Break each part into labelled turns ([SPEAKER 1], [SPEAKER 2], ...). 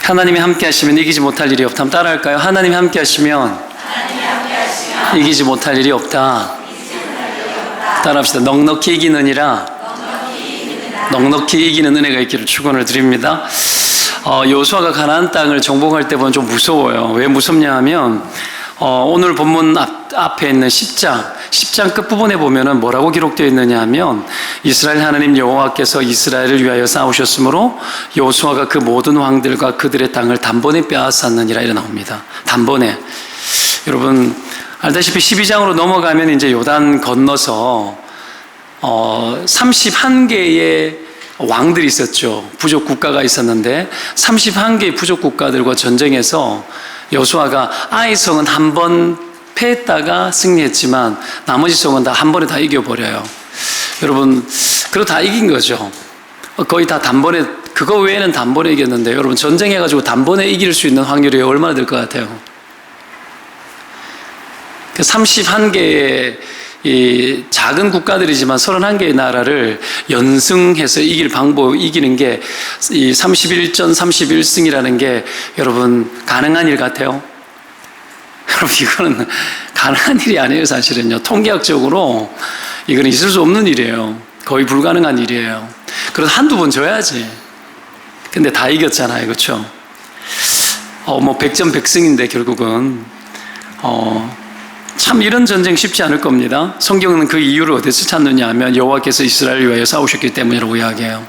[SPEAKER 1] 하나님이 함께 하시면 이기지 못할 일이 없다. 한번 따라할까요? 하나님이 함께 하시면 이기지 못할 일이 없다. 따라합시다. 넉넉히 이기느니라. 넉넉히 이기는 은혜가 있기를 축원을 드립니다. 여호수아가 가나안 땅을 정복할 때 보면 좀 무서워요. 왜 무섭냐 하면 오늘 본문 앞에 있는 10장 끝부분에 보면은 뭐라고 기록되어 있느냐 하면 이스라엘 하나님 여호와께서 이스라엘을 위하여 싸우셨으므로 여호수아가 그 모든 왕들과 그들의 땅을 단번에 빼앗았느니라 이래 나옵니다. 단번에. 여러분 알다시피 12장으로 넘어가면 이제 요단 건너서 31개의 왕들이 있었죠. 부족 국가가 있었는데 31개의 부족 국가들과 전쟁에서 여호수아가 아이 성은 한 번 패했다가 승리했지만 나머지 성은 다 한 번에 다 이겨버려요. 여러분 그리고 다 이긴 거죠. 거의 다 단번에, 그거 외에는 단번에 이겼는데 여러분 전쟁해가지고 단번에 이길 수 있는 확률이 얼마나 될 것 같아요? 31개의 이 작은 국가들이지만 31개의 나라를 연승해서 이길 방법, 이기는 게 이 31전 31승이라는 게 여러분 가능한 일 같아요? 여러분 이거는 가능한 일이 아니에요. 사실은요, 통계학적으로 이거는 있을 수 없는 일이에요. 거의 불가능한 일이에요. 그래서 한두 번 져야지. 근데 다 이겼잖아요, 그렇죠? 100전 100승인데 결국은 참 이런 전쟁 쉽지 않을 겁니다. 성경은 그 이유를 어디서 찾느냐 하면 여호와께서 이스라엘을 위하여 싸우셨기 때문이라고 이야기해요.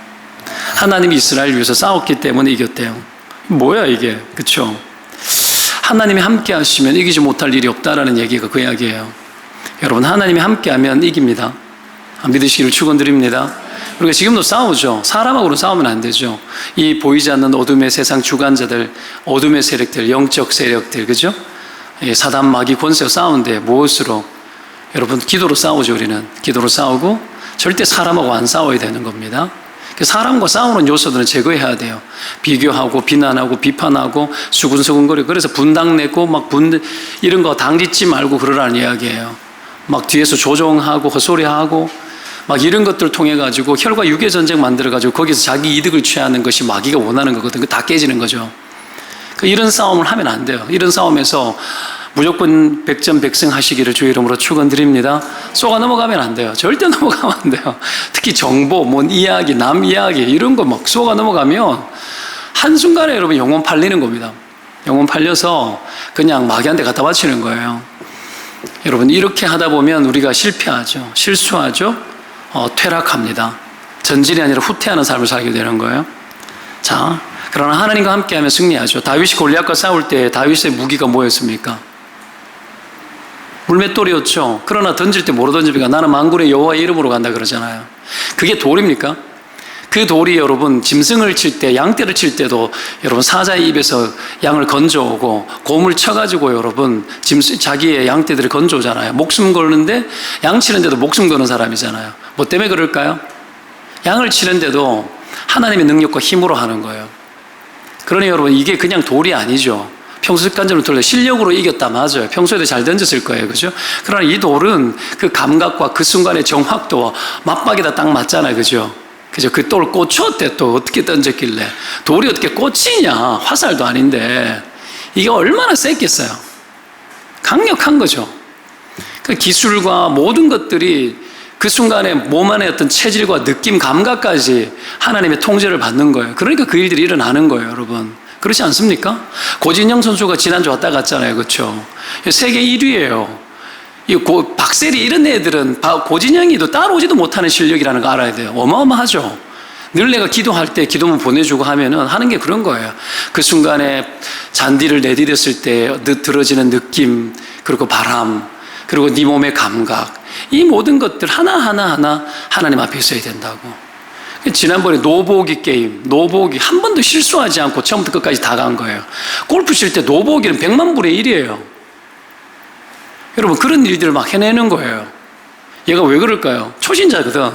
[SPEAKER 1] 하나님이 이스라엘을 위해서 싸웠기 때문에 이겼대요. 뭐야 이게, 그렇죠? 하나님이 함께 하시면 이기지 못할 일이 없다라는 얘기가 그 이야기예요. 여러분 하나님이 함께하면 이깁니다. 믿으시기를 축원드립니다. 우리가 지금도 싸우죠. 사람하고는 싸우면 안 되죠. 이 보이지 않는 어둠의 세상 주관자들, 어둠의 세력들, 영적 세력들, 그죠? 사단 마귀 권세와 싸우는데 무엇으로? 여러분 기도로 싸우죠. 우리는 기도로 싸우고 절대 사람하고 안 싸워야 되는 겁니다. 사람과 싸우는 요소들은 제거해야 돼요. 비교하고 비난하고 비판하고 수근수근거리고 그래서 분당 내고 막 이런 거 당짓지 말고 그러라는 이야기예요. 막 뒤에서 조종하고 헛소리하고 막 이런 것들을 통해 가지고 혈과 육의 전쟁 만들어 가지고 거기서 자기 이득을 취하는 것이 마귀가 원하는 거거든요. 다 깨지는 거죠. 이런 싸움을 하면 안 돼요. 이런 싸움에서 무조건 100전 100승 하시기를 주의 이름으로 축원드립니다. 쏘가 넘어가면 안 돼요. 절대 넘어가면 안 돼요. 특히 정보, 이야기, 남 이야기 이런 거 막 쏘가 넘어가면 한순간에 여러분 영혼 팔리는 겁니다. 영혼 팔려서 그냥 마귀한테 갖다 바치는 거예요. 여러분 이렇게 하다 보면 우리가 실패하죠. 실수하죠. 퇴락합니다. 전진이 아니라 후퇴하는 삶을 살게 되는 거예요. 자, 그러나 하나님과 함께하면 승리하죠. 다윗이 골리앗과 싸울 때 다윗의 무기가 뭐였습니까? 물맷돌이었죠. 그러나 던질 때 뭐로 던집니까? 나는 만군의 여호와의 이름으로 간다 그러잖아요. 그게 돌입니까? 그 돌이 여러분 짐승을 칠 때, 양떼를 칠 때도 여러분 사자의 입에서 양을 건져오고 곰을 쳐가지고 여러분 자기의 양떼들을 건져오잖아요. 목숨 걸는데 양 치는데도 목숨 거는 사람이잖아요. 뭐 때문에 그럴까요? 양을 치는데도 하나님의 능력과 힘으로 하는 거예요. 그러니 여러분 이게 그냥 돌이 아니죠. 평소 습관적으로 돌려 실력으로 이겼다, 맞아요. 평소에도 잘 던졌을 거예요, 그죠? 그러나 이 돌은 그 감각과 그 순간의 정확도와 맞박에다 딱 맞잖아요, 그죠? 그죠? 그 돌 꽂혔대. 또 어떻게 던졌길래 돌이 어떻게 꽂히냐? 화살도 아닌데 이게 얼마나 셌겠어요? 강력한 거죠. 그 기술과 모든 것들이 그 순간에 몸 안에 어떤 체질과 느낌, 감각까지 하나님의 통제를 받는 거예요. 그러니까 그 일들이 일어나는 거예요, 여러분. 그렇지 않습니까? 고진영 선수가 지난주 왔다 갔잖아요, 그렇죠? 세계 1위예요. 이 박세리 이런 애들은 고진영이도 따라오지도 못하는 실력이라는 거 알아야 돼요. 어마어마하죠. 늘 내가 기도할 때 기도문 보내주고 하면은 하는 게 그런 거예요. 그 순간에 잔디를 내디뎠을 때 들어지는 느낌, 그리고 바람, 그리고 네 몸의 감각, 이 모든 것들 하나하나 하나님 앞에 있어야 된다고. 지난번에 노보기 게임, 노보기 한 번도 실수하지 않고 처음부터 끝까지 다 간 거예요. 골프 칠 때 노보기는 100만 분의 1이에요. 여러분 그런 일들을 막 해내는 거예요. 얘가 왜 그럴까요? 초신자거든.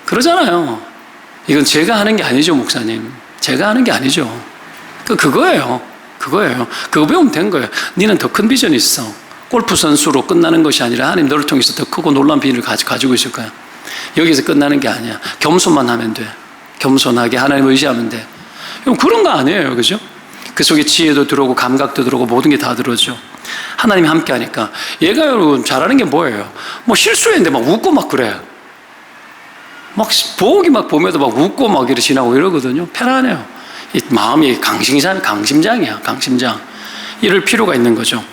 [SPEAKER 1] 그러잖아요. 이건 제가 하는 게 아니죠, 목사님. 제가 하는 게 아니죠. 그거예요. 그거 배우면 된 거예요. 니는 더 큰 비전이 있어. 골프 선수로 끝나는 것이 아니라 하나님 너를 통해서 더 크고 놀라운 비전을 가지고 있을 거야. 여기서 끝나는 게 아니야. 겸손만 하면 돼. 겸손하게 하나님을 의지하면 돼. 그런 거 아니에요. 그죠? 그 속에 지혜도 들어오고 감각도 들어오고 모든 게 다 들어오죠. 하나님이 함께 하니까. 얘가 여러분 잘하는 게 뭐예요? 뭐 실수했는데 막 웃고 막 그래. 막 보기 막 보면도 막 웃고 막 이렇게 지나고 이러거든요. 편안해요. 이 마음이 강심장이야. 강심장. 이럴 필요가 있는 거죠.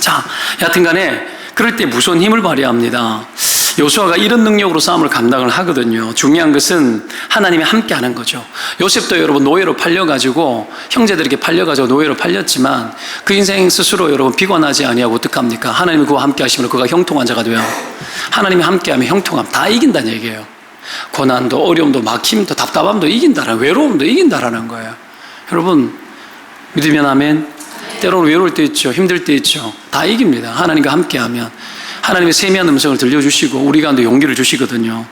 [SPEAKER 1] 자, 여하튼 간에 그럴 때 무서운 힘을 발휘합니다. 요수아가 이런 능력으로 싸움을 감당을 하거든요. 중요한 것은 하나님이 함께 하는 거죠. 요셉도 여러분 노예로 팔려가지고 형제들에게 팔려가지고 노예로 팔렸지만 그 인생 스스로 여러분 비관하지 아니하고 어떡합니까? 하나님이 그와 함께 하시면 그가 형통한 자가 돼요. 하나님이 함께하면 형통함 다 이긴다는 얘기예요. 고난도 어려움도 막힘도 답답함도 이긴다라는, 외로움도 이긴다라는 거예요. 여러분 믿으면 아멘. 때로는 외로울 때 있죠. 힘들 때 있죠. 다 이깁니다. 하나님과 함께하면. 하나님의 세미한 음성을 들려주시고 우리 가운데 용기를 주시거든요.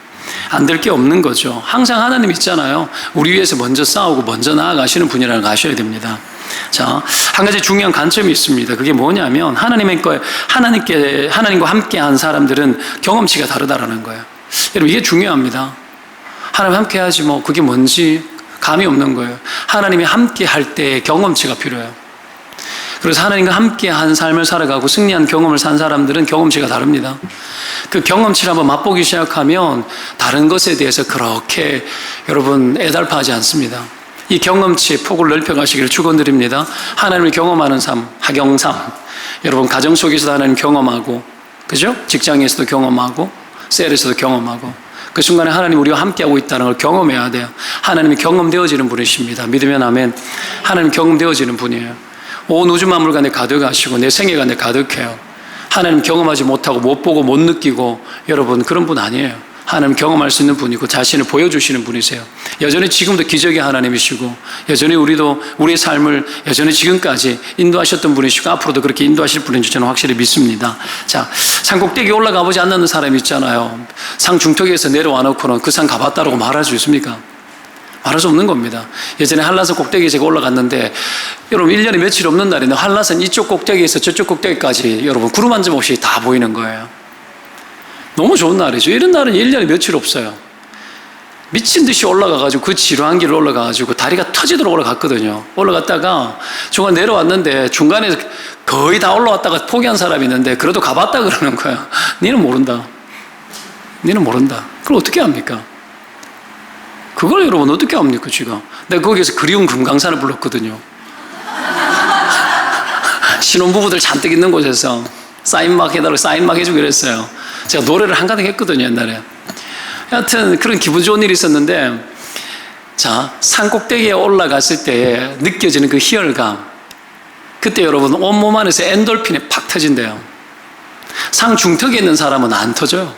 [SPEAKER 1] 안 될 게 없는 거죠. 항상 하나님 있잖아요. 우리 위해서 먼저 싸우고 먼저 나아가시는 분이라는 걸 아셔야 됩니다. 자, 한 가지 중요한 관점이 있습니다. 그게 뭐냐면 하나님과 함께한 사람들은 경험치가 다르다라는 거예요. 여러분 이게 중요합니다. 하나님 함께하지 뭐 그게 뭔지 감이 없는 거예요. 하나님이 함께할 때 경험치가 필요해요. 그래서 하나님과 함께한 삶을 살아가고 승리한 경험을 산 사람들은 경험치가 다릅니다. 그 경험치를 한번 맛보기 시작하면 다른 것에 대해서 그렇게 여러분 애달파하지 않습니다. 이 경험치의 폭을 넓혀가시기를 축원드립니다. 하나님을 경험하는 삶, 하경삼. 여러분 가정 속에서도 하나님 경험하고, 그죠? 직장에서도 경험하고, 셀에서도 경험하고. 그 순간에 하나님 우리와 함께하고 있다는 걸 경험해야 돼요. 하나님이 경험되어지는 분이십니다. 믿으면 아멘. 하나님 경험되어지는 분이에요. 온 우주 만물 가운데 가득하시고 내 생애가 가득해요. 하나님 경험하지 못하고 못 보고 못 느끼고 여러분 그런 분 아니에요. 하나님 경험할 수 있는 분이고 자신을 보여주시는 분이세요. 여전히 지금도 기적의 하나님이시고 여전히 우리의 삶을 여전히 지금까지 인도하셨던 분이시고 앞으로도 그렇게 인도하실 분인 줄 저는 확실히 믿습니다. 자, 산 꼭대기에 올라가 보지 않는 사람이 있잖아요. 상 중턱에서 내려와 놓고는 그 산 가봤다라고 말할 수 있습니까? 말할 수 없는 겁니다. 예전에 한라산 꼭대기에 제가 올라갔는데 여러분 1년에 며칠 없는 날인데 한라산 이쪽 꼭대기에서 저쪽 꼭대기까지 여러분 구름 한 점 없이 다 보이는 거예요. 너무 좋은 날이죠. 이런 날은 1년에 며칠 없어요. 미친 듯이 올라가가지고 그 지루한 길을 올라가가지고 다리가 터지도록 올라갔거든요. 올라갔다가 중간 내려왔는데 중간에 거의 다 올라왔다가 포기한 사람이 있는데 그래도 가봤다 그러는 거야. 니는 모른다. 니는 모른다. 그걸 어떻게 합니까? 그걸 여러분 어떻게 합니까 지금? 내가 거기에서 그리운 금강산을 불렀거든요. 신혼부부들 잔뜩 있는 곳에서 사인막 해달라고 사인막 해주고 그랬어요. 제가 노래를 한가득 했거든요 옛날에. 하여튼 그런 기분 좋은 일이 있었는데 자, 산 꼭대기에 올라갔을 때 느껴지는 그 희열감, 그때 여러분 온몸 안에서 엔돌핀이 팍 터진대요. 상 중턱에 있는 사람은 안 터져요.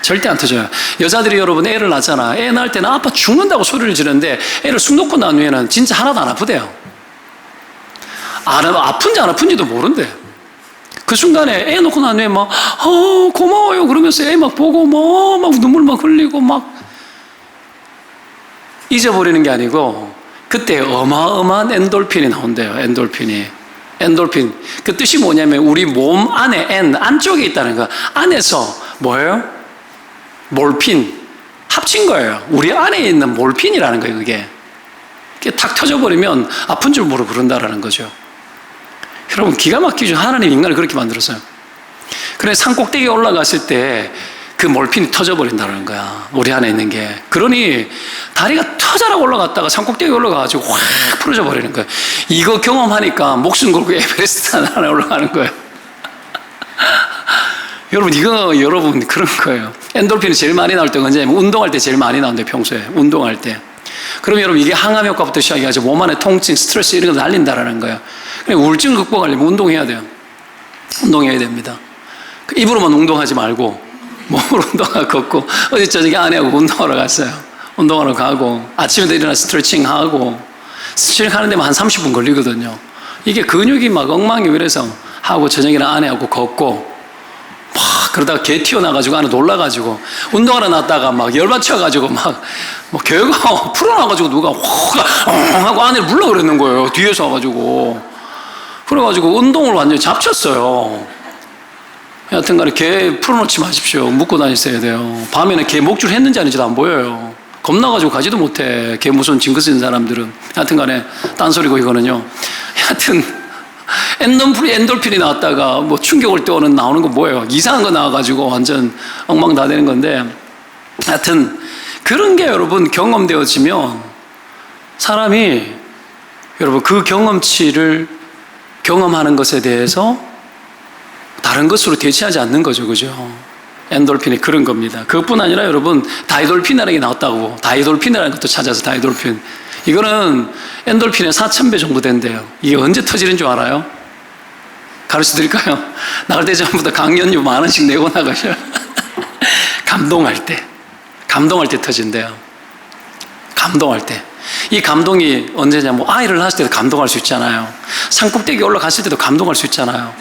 [SPEAKER 1] 절대 안 터져요. 여자들이 여러분 애를 낳잖아. 애 낳을 때는 아빠 죽는다고 소리를 지르는데 애를 쑥 놓고 난 후에는 진짜 하나도 안 아프대요. 아픈지 안 아픈지도 모른대. 그 순간에 애 놓고 난 후에 막 고마워요 그러면서 애 막 보고 막 눈물 막 흘리고 막 잊어버리는 게 아니고 그때 어마어마한 엔돌핀이 나온대요. 엔돌핀. 그 뜻이 뭐냐면 우리 몸 안에 안쪽에 있다는 거. 안에서 뭐예요? 몰핀 합친 거예요. 우리 안에 있는 몰핀이라는 거예요. 그게 탁 터져버리면 아픈 줄 모르고 그런다라는 거죠. 여러분 기가 막히죠. 하나님 인간을 그렇게 만들었어요. 그래 산 꼭대기에 올라갔을 때 그 몰핀이 터져버린다는 거야. 우리 안에 있는 게. 그러니 다리가 터져라 올라갔다가 산 꼭대기에 올라가가지고 확 풀어져 버리는 거예요. 이거 경험하니까 목숨 걸고 에베레스트 하나 올라가는 거예요. 여러분 그런 거예요. 엔돌핀이 제일 많이 나올 때가 언제냐면 운동할 때 제일 많이 나온대요. 평소에 운동할 때. 그럼 여러분 이게 항암 효과부터 시작해가지고 몸 안에 통증, 스트레스 이런 거 날린다라는 거예요. 우울증 극복하려면 운동해야 돼요. 운동해야 됩니다. 입으로만 운동하지 말고 몸으로 운동하고 걷고 어제 저녁에 아내하고 운동하러 갔어요. 운동하러 가고 아침에도 일어나 스트레칭하고 하는 데만 한 30분 걸리거든요. 이게 근육이 막 엉망이 이래서 하고 저녁에는 아내하고 걷고 막 그러다가 개 튀어나가지고 안에 놀라가지고 운동하러 났다가 막 열받쳐가지고 막 개가 풀어나가지고 누가 확 하고 안에 물러 그랬는 거예요. 뒤에서 와가지고. 그래가지고 운동을 완전히 잡쳤어요. 여하튼 간에 개 풀어놓지 마십시오. 묶고 다니셔야 돼요. 밤에는 개 목줄 했는지 아닌지도 안 보여요. 겁나가지고 가지도 못해. 개 무서운 징크스 있는 사람들은. 하여튼 간에, 딴소리고 이거는요. 하여튼, 엔돌핀이 나왔다가 뭐 충격을 때오는 나오는 거 뭐예요? 이상한 거 나와가지고 완전 엉망 다 되는 건데. 하여튼, 그런 게 여러분 경험되어지면 사람이 여러분 그 경험치를 경험하는 것에 대해서 다른 것으로 대체하지 않는 거죠. 그죠? 엔돌핀이 그런 겁니다. 그것뿐 아니라 여러분 다이돌핀이라는 게 나왔다고. 다이돌핀이라는 것도 찾아서 다이돌핀. 이거는 엔돌핀의 4,000배 정도 된대요. 이게 언제 터지는 줄 알아요? 가르쳐 드릴까요? 나갈 때 전부 다 강연료 10,000원씩 내고 나가셔요. 감동할 때 터진대요. 감동할 때. 이 감동이 언제냐, 뭐 아이를 낳았을 때도 감동할 수 있잖아요. 산꼭대기 올라갔을 때도 감동할 수 있잖아요.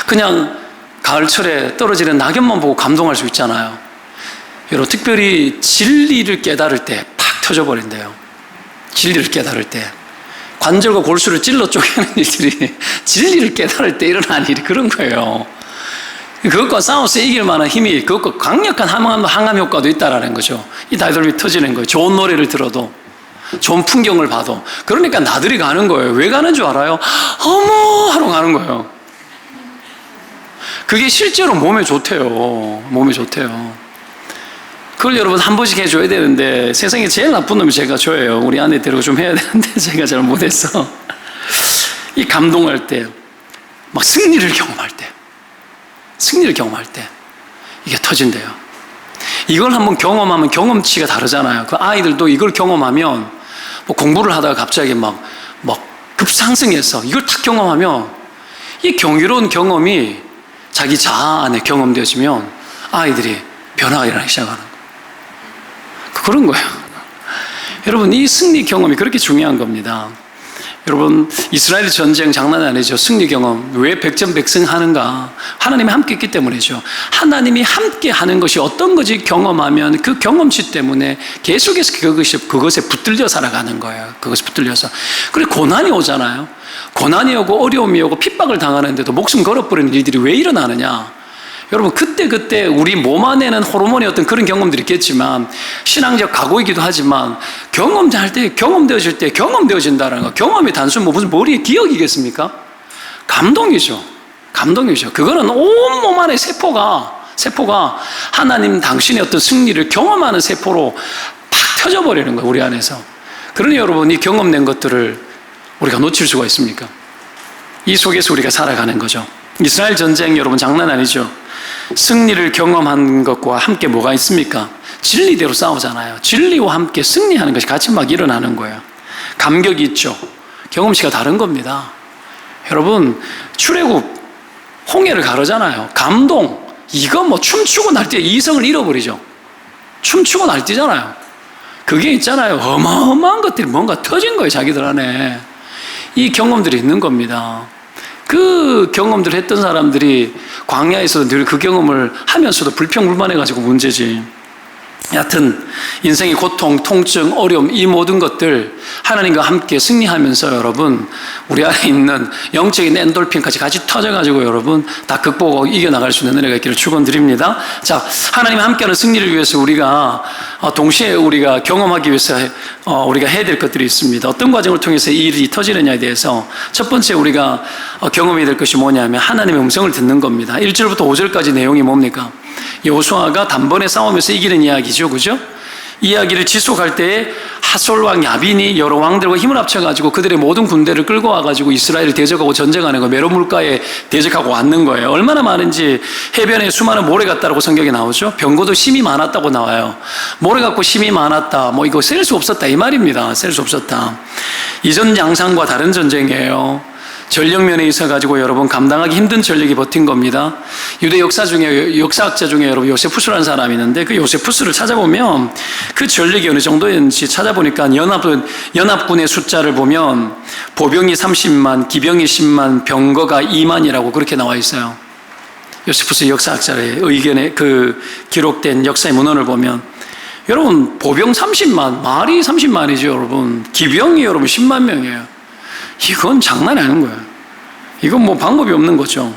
[SPEAKER 1] 그냥 가을철에 떨어지는 낙엽만 보고 감동할 수 있잖아요. 여러분, 특별히 진리를 깨달을 때 팍 터져버린대요. 진리를 깨달을 때. 관절과 골수를 찔러 쪼개는 일들이 진리를 깨달을 때 일어나는 일이 그런 거예요. 그것과 싸워서 이길 만한 힘이, 그것과 강력한 항암 효과도 있다라는 거죠. 이 다이돌핀이 터지는 거예요. 좋은 노래를 들어도, 좋은 풍경을 봐도. 그러니까 나들이 가는 거예요. 왜 가는 줄 알아요? 어머! 하러 가는 거예요. 그게 실제로 몸에 좋대요. 몸에 좋대요. 그걸 여러분 한 번씩 해줘야 되는데, 세상에 제일 나쁜 놈이 제가 저예요. 우리 아내 데리고 좀 해야 되는데 제가 잘 못해서. 이 감동할 때, 막 승리를 경험할 때 이게 터진대요. 이걸 한번 경험하면 경험치가 다르잖아요. 그 아이들도 이걸 경험하면, 뭐 공부를 하다가 갑자기 막 급상승해서 이걸 탁 경험하면, 이 경이로운 경험이 자기 자아 안에 경험되어지면 아이들이 변화가 일어나기 시작하는 거예요. 그런 거예요. 여러분, 이 승리 경험이 그렇게 중요한 겁니다. 여러분, 이스라엘 전쟁 장난 아니죠. 승리 경험. 왜 백전백승하는가? 하나님이 함께 있기 때문이죠. 하나님이 함께 하는 것이 어떤 것이 경험하면 그 경험치 때문에 계속해서 그것에 붙들려 살아가는 거예요. 그것에 붙들려서. 그리고 고난이 오잖아요. 고난이 오고 어려움이 오고 핍박을 당하는데도 목숨 걸어버리는 일들이 왜 일어나느냐? 여러분, 그때 우리 몸 안에는 호르몬의 어떤 그런 경험들이 있겠지만, 신앙적 각오이기도 하지만, 경험할 때, 경험되어질 때, 경험되어진다는 거. 경험이 단순 무슨 머리의 기억이겠습니까? 감동이죠. 그거는 온 몸 안의 세포가 하나님 당신의 어떤 승리를 경험하는 세포로 팍 터져버리는 거예요, 우리 안에서. 그러니 여러분, 이 경험된 것들을 우리가 놓칠 수가 있습니까? 이 속에서 우리가 살아가는 거죠. 이스라엘 전쟁 여러분 장난 아니죠. 승리를 경험한 것과 함께 뭐가 있습니까? 진리대로 싸우잖아요. 진리와 함께 승리하는 것이 같이 막 일어나는 거예요. 감격이 있죠. 경험치가 다른 겁니다. 여러분, 출애굽 홍해를 가르잖아요. 감동. 이거 뭐 춤추고 날뛰어 이성을 잃어버리죠. 춤추고 날뛰잖아요. 그게 있잖아요. 어마어마한 것들이 뭔가 터진 거예요, 자기들 안에. 이 경험들이 있는 겁니다. 그 경험들을 했던 사람들이 광야에서 늘 그 경험을 하면서도 불평불만해가지고 문제지. 여하튼 인생의 고통, 통증, 어려움, 이 모든 것들 하나님과 함께 승리하면서 여러분, 우리 안에 있는 영적인 엔돌핀까지 같이 터져가지고 여러분 다 극복하고 이겨나갈 수 있는 은혜가 있기를 축원드립니다. 자, 하나님과 함께하는 승리를 위해서 우리가 동시에 우리가 경험하기 위해서 우리가 해야 될 것들이 있습니다. 어떤 과정을 통해서 이 일이 터지느냐에 대해서 첫 번째 우리가 경험해야 될 것이 뭐냐면 하나님의 음성을 듣는 겁니다. 1절부터 5절까지 내용이 뭡니까? 여호수아가 단번에 싸우면서 이기는 이야기죠, 그죠? 이야기를 지속할 때에 하솔왕 야빈이 여러 왕들과 힘을 합쳐가지고 그들의 모든 군대를 끌고 와가지고 이스라엘을 대적하고 전쟁하는 거, 메로 물가에 대적하고 왔는 거예요. 얼마나 많은지 해변에 수많은 모래 같다라고 성경에 나오죠. 병거도 심이 많았다고 나와요. 모래 같고 심이 많았다, 뭐 이거 셀 수 없었다 이 말입니다. 셀 수 없었다. 이전 양상과 다른 전쟁이에요. 전력면에 있어가지고 여러분 감당하기 힘든 전력이 버틴 겁니다. 유대 역사학자 중에 여러분 요세푸스라는 사람이 있는데 그 요세푸스를 찾아보면 그 전력이 어느 정도였는지 찾아보니까 연합군의 숫자를 보면 보병이 30만, 기병이 10만, 병거가 2만이라고 그렇게 나와 있어요. 요세푸스 역사학자의 의견에 그 기록된 역사의 문헌을 보면 여러분 보병 30만, 말이 30만이죠 여러분. 기병이 여러분 10만 명이에요. 이건 장난이 아닌 거예요. 이건 뭐 방법이 없는 거죠.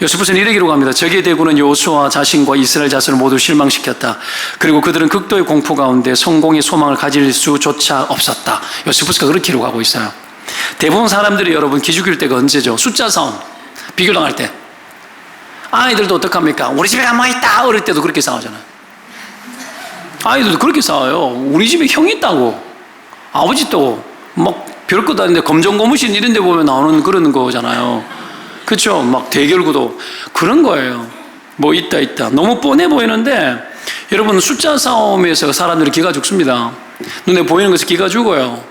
[SPEAKER 1] 요셉은 이렇게 기록합니다. 적의 대군은 여호수아 자신과 이스라엘 자손을 모두 실망시켰다. 그리고 그들은 극도의 공포 가운데 성공의 소망을 가질 수조차 없었다. 요세푸스가 그렇게 기록하고 있어요. 대부분 사람들이 여러분 기죽일 때가 언제죠? 숫자 싸움, 비교당할 때. 아이들도 어떡합니까? 우리 집에 가만히 있다 어릴 때도 그렇게 싸우잖아요. 아이들도 그렇게 싸워요. 우리 집에 형이 있다고, 아버지 또 막 별것 아닌데 검정고무신 이런 데 보면 나오는 그런 거잖아요. 그렇죠? 막 대결구도 그런 거예요. 뭐 있다 너무 뻔해 보이는데 여러분, 숫자 싸움에서 사람들이 기가 죽습니다. 눈에 보이는 것에 기가 죽어요.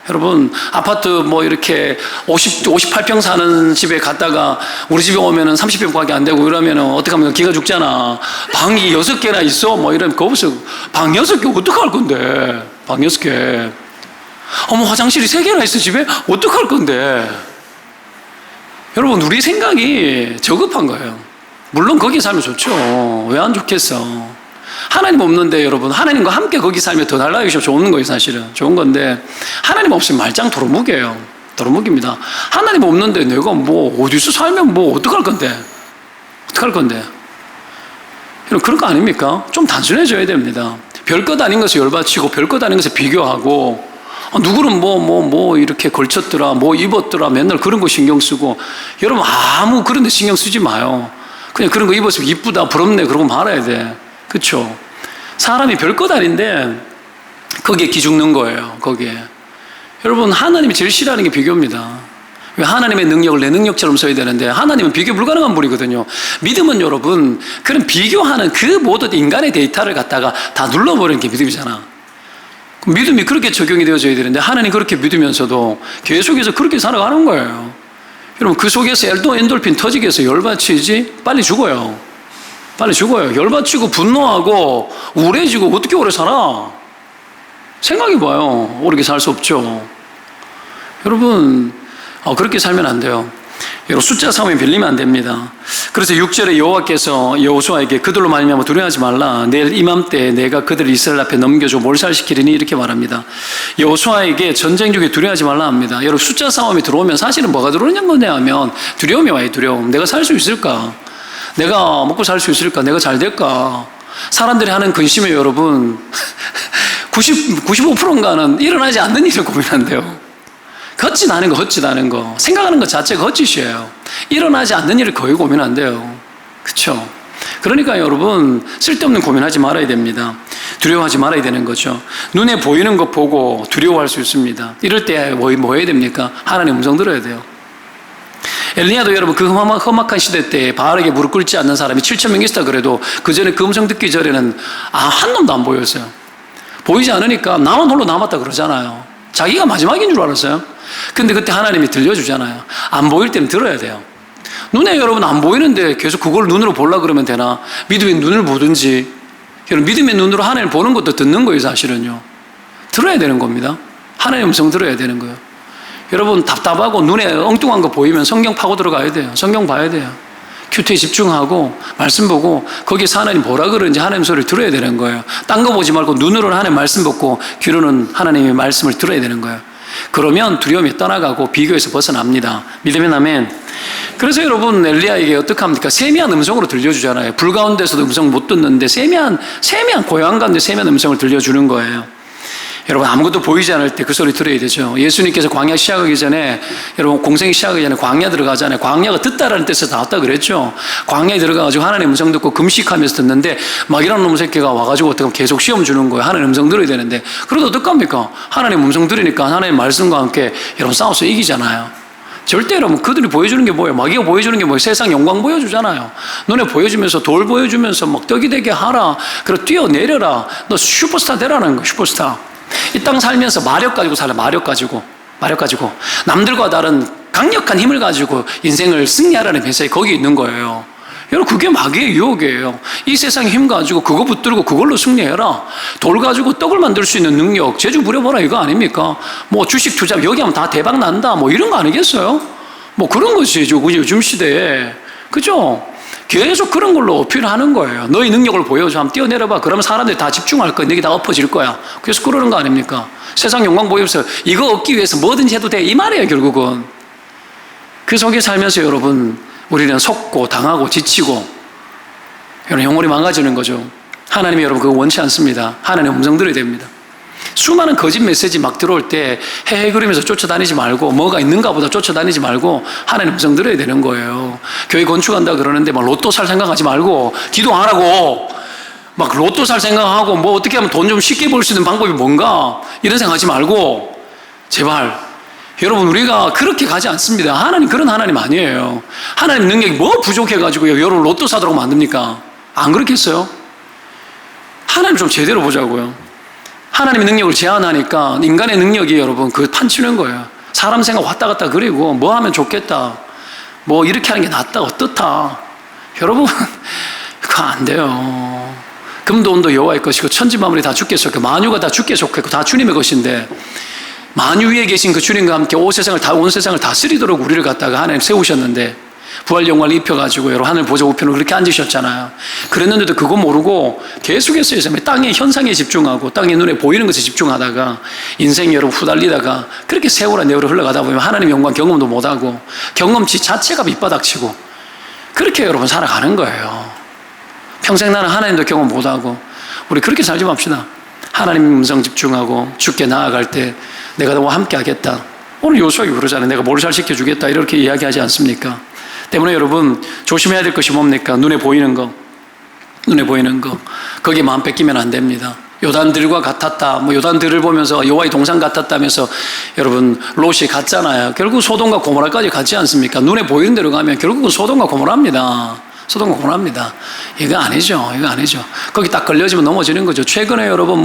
[SPEAKER 1] 여러분, 아파트 뭐 이렇게 58평 사는 집에 갔다가 우리 집에 오면은 30평밖에 안 되고 이러면은 어떡하면 기가 죽잖아. 방이 6개나 있어 뭐 이러면 거기서 방 6개 어떡할 건데, 방 6개. 어머, 화장실이 3개나 있어 집에? 어떡할 건데. 여러분, 우리 생각이 저급한 거예요. 물론 거기 살면 좋죠. 왜 안 좋겠어. 하나님 없는데 여러분, 하나님과 함께 거기 살면 더 달라지셔. 좋은 거예요. 사실은 좋은 건데, 하나님 없으면 말짱 도루묵이에요. 도루묵입니다. 하나님 없는데 내가 뭐 어디서 살면 뭐 어떡할 건데, 어떡할 건데. 여러분, 그런 거 아닙니까? 좀 단순해져야 됩니다. 별것 아닌 것에 열받치고 별것 아닌 것에 비교하고, 누구는 뭐 이렇게 걸쳤더라, 뭐 입었더라, 맨날 그런 거 신경 쓰고. 여러분, 아무 그런 데 신경 쓰지 마요. 그냥 그런 거 입었으면 이쁘다, 부럽네, 그러고 말아야 돼. 그렇죠? 사람이 별것 아닌데 거기에 기죽는 거예요. 거기에. 여러분, 하나님이 제일 싫어하는 게 비교입니다. 왜? 하나님의 능력을 내 능력처럼 써야 되는데 하나님은 비교 불가능한 분이거든요. 믿음은 여러분, 그런 비교하는 그 모든 인간의 데이터를 갖다가 다 눌러버리는 게 믿음이잖아. 믿음이 그렇게 적용이 되어져야 되는데 하나님 그렇게 믿으면서도 계속해서 그렇게 살아가는 거예요. 여러분, 그 속에서 엔돌핀 터지게 해서 열받치지 빨리 죽어요. 빨리 죽어요. 열받치고 분노하고 우울해지고 어떻게 오래 살아? 생각해봐요. 오래 살 수 없죠. 여러분, 그렇게 살면 안 돼요. 여러분, 숫자 싸움에 빌리면 안 됩니다. 그래서 6절에 여호와께서 여호수아에게 그들로 말미암아 두려워하지 말라. 내일 이맘때 내가 그들을 이스라엘 앞에 넘겨줘 몰살시키리니 이렇게 말합니다. 여호수아에게 전쟁 중에 두려워하지 말라 합니다. 여러분, 숫자 싸움이 들어오면 사실은 뭐가 들어오는 거냐 하면 두려움이 와요. 두려움. 내가 살 수 있을까? 내가 먹고 살 수 있을까? 내가 잘 될까? 사람들이 하는 근심에 여러분 95%인가는 일어나지 않는 일을 고민한대요. 헛짓하는 거, 생각하는 것 자체가 헛짓이에요. 일어나지 않는 일을 거의 고민한대요. 그렇죠? 그러니까 여러분, 쓸데없는 고민하지 말아야 됩니다. 두려워하지 말아야 되는 거죠. 눈에 보이는 것 보고 두려워할 수 있습니다. 이럴 때 뭐 해야 됩니까? 하나님 음성 들어야 돼요. 엘리야도 여러분, 그 험악한 시대 때 바알에게 무릎 꿇지 않는 사람이 7,000명 있었다 그래도 그 전에 그 음성 듣기 전에는 한 놈도 안 보였어요. 보이지 않으니까 나만 홀로 남았다 그러잖아요. 자기가 마지막인 줄 알았어요. 근데 그때 하나님이 들려주잖아요. 안 보일 때는 들어야 돼요. 눈에 여러분 안 보이는데 계속 그걸 눈으로 보려고 그러면 되나? 믿음의 눈을 보든지. 여러분, 믿음의 눈으로 하나님을 보는 것도 듣는 거예요. 사실은요. 들어야 되는 겁니다. 하나님의 음성 들어야 되는 거예요. 여러분, 답답하고 눈에 엉뚱한 거 보이면 성경 파고 들어가야 돼요. 성경 봐야 돼요. 큐티에 집중하고 말씀 보고 거기서 하나님 뭐라 그러는지 하나님 소리를 들어야 되는 거예요. 딴 거 보지 말고 눈으로는 하나님 말씀 보고 귀로는 하나님의 말씀을 들어야 되는 거예요. 그러면 두려움이 떠나가고 비교에서 벗어납니다. 믿으면 아멘. 그래서 여러분, 엘리야에게 어떡합니까? 세미한 음성으로 들려주잖아요. 불 가운데서도 음성 못 듣는데 세미한 고향 가운데 세미한 음성을 들려주는 거예요. 여러분, 아무것도 보이지 않을 때 그 소리 들어야 되죠. 예수님께서 광야 시작하기 전에, 여러분, 공생이 시작하기 전에 광야 들어가잖아요. 광야가 듣다라는 뜻에서 나왔다 그랬죠. 광야에 들어가가지고 하나님 음성 듣고 금식하면서 듣는데 막 이런 놈 새끼가 와가지고 어떻게 계속 시험 주는 거예요. 하나님 음성 들어야 되는데. 그래도 어떡합니까? 하나님 음성 들으니까 하나님 말씀과 함께 여러분 싸워서 이기잖아요. 절대 여러분, 그들이 보여주는 게 뭐예요? 마귀가 보여주는 게 뭐예요? 세상 영광 보여주잖아요. 눈에 보여주면서 돌 보여주면서 막 떡이 되게 하라. 그리고 뛰어내려라. 너 슈퍼스타 되라는 거예요. 슈퍼스타. 이 땅 살면서 마력 가지고 살아. 마력 가지고 남들과 다른 강력한 힘을 가지고 인생을 승리하라는 메시지 거기 있는 거예요. 여러분, 그게 마귀의 유혹이에요. 이 세상의 힘 가지고 그거 붙들고 그걸로 승리해라. 돌 가지고 떡을 만들 수 있는 능력 제주 부려봐라, 이거 아닙니까? 뭐 주식 투자 여기 하면 다 대박 난다 뭐 이런 거 아니겠어요? 뭐 그런 것이 요즘 시대에. 그죠? 계속 그런 걸로 어필하는 거예요. 너희 능력을 보여줘. 한번 뛰어내려봐. 그러면 사람들이 다 집중할 거야. 너희 다 엎어질 거야. 그래서 그러는 거 아닙니까? 세상 영광 보여서 이거 얻기 위해서 뭐든지 해도 돼. 이 말이에요, 결국은. 그 속에 살면서 여러분, 우리는 속고 당하고 지치고 여러분 영혼이 망가지는 거죠. 하나님이 여러분 그거 원치 않습니다. 하나님 음성 들어야 됩니다. 수많은 거짓 메시지 막 들어올 때 헤헤 그러면서 쫓아다니지 말고 뭐가 있는가 보다 쫓아다니지 말고 하나님 음성 들어야 되는 거예요. 교회 건축한다 그러는데 막 로또 살 생각하지 말고 기도 안 하고 막 로또 살 생각하고 뭐 어떻게 하면 돈 좀 쉽게 벌 수 있는 방법이 뭔가 이런 생각하지 말고 제발 여러분 우리가 그렇게 가지 않습니다. 하나님 그런 하나님 아니에요. 하나님 능력이 뭐 부족해가지고 여러분 로또 사도록 만듭니까? 안 그렇겠어요? 하나님 좀 제대로 보자고요. 하나님의 능력을 제한하니까 인간의 능력이 여러분 그 판치는 거예요. 사람 생각 왔다 갔다 그리고 뭐 하면 좋겠다, 뭐 이렇게 하는 게 낫다, 어떻다. 여러분 그거 안 돼요. 금도 은도 여호와의 것이고 천지 만물이 다 주께 속했고 만유가 다 주께 속했고 다 주님의 것인데 만유 위에 계신 그 주님과 함께 온 세상을 다 쓰리도록 우리를 갖다가 하나님 세우셨는데 부활 영광을 입혀가지고 여러분 하늘 보좌 우편으로 그렇게 앉으셨잖아요. 그랬는데도 그거 모르고 계속해서 땅의 현상에 집중하고 땅의 눈에 보이는 것에 집중하다가 인생이 여러분 후달리다가 그렇게 세월아 내월을 흘러가다 보면 하나님 영광 경험도 못하고 경험치 자체가 밑바닥치고 그렇게 여러분 살아가는 거예요. 평생 나는 하나님도 경험 못하고 우리 그렇게 살지 맙시다. 하나님 음성 집중하고 주께 나아갈 때 내가 너와 함께 하겠다. 오늘 요수아가 그러잖아요. 내가 뭘 잘 시켜주겠다 이렇게 이야기하지 않습니까? 때문에 여러분 조심해야 될 것이 뭡니까? 눈에 보이는 거, 거기에 마음 뺏기면 안 됩니다. 요단들과 같았다, 뭐 요단들을 보면서 여호와의 동산 같았다면서 여러분 롯이 갔잖아요. 결국 소돔과 고모라까지 갔지 않습니까? 눈에 보이는 대로 가면 결국은 소돔과 고모라입니다. 이거 아니죠. 거기 딱 걸려지면 넘어지는 거죠. 최근에 여러분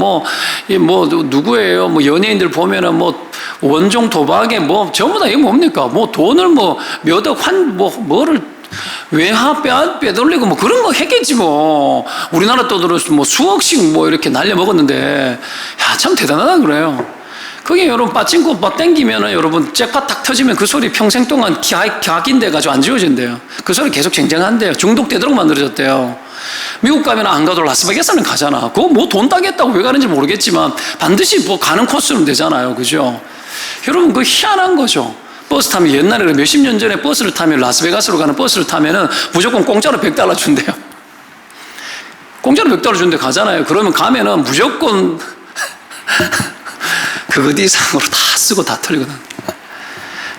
[SPEAKER 1] 누구예요? 뭐 연예인들 보면은 뭐 원종 도박에 뭐 전부 다 이게 뭡니까? 뭐 돈을 뭐 몇 억 뭐를 외화 빼돌리고 뭐 그런 거 했겠지 뭐. 우리나라 돈으로 뭐 수억씩 뭐 이렇게 날려 먹었는데 야, 참 대단하다 그래요. 그게 여러분 빠찡고 땡기면은 여러분 잭팟 탁 터지면 그 소리 평생 동안 객인돼 가지고 안 지워진대요. 그 소리 계속 쟁쟁한대요. 중독되도록 만들어졌대요. 미국 가면 안 가도 라스베가스는 가잖아. 그거 뭐 돈 따겠다고 왜 가는지 모르겠지만 반드시 뭐 가는 코스는 되잖아요. 그죠? 여러분 그 희한한 거죠. 버스 타면 옛날에 몇십 년 전에 버스를 타면 라스베가스로 가는 버스를 타면은 무조건 공짜로 $100 준대요. 공짜로 $100 준대 가잖아요. 그러면 가면은 무조건 그 어디 이상으로 다 쓰고 다 털리거든.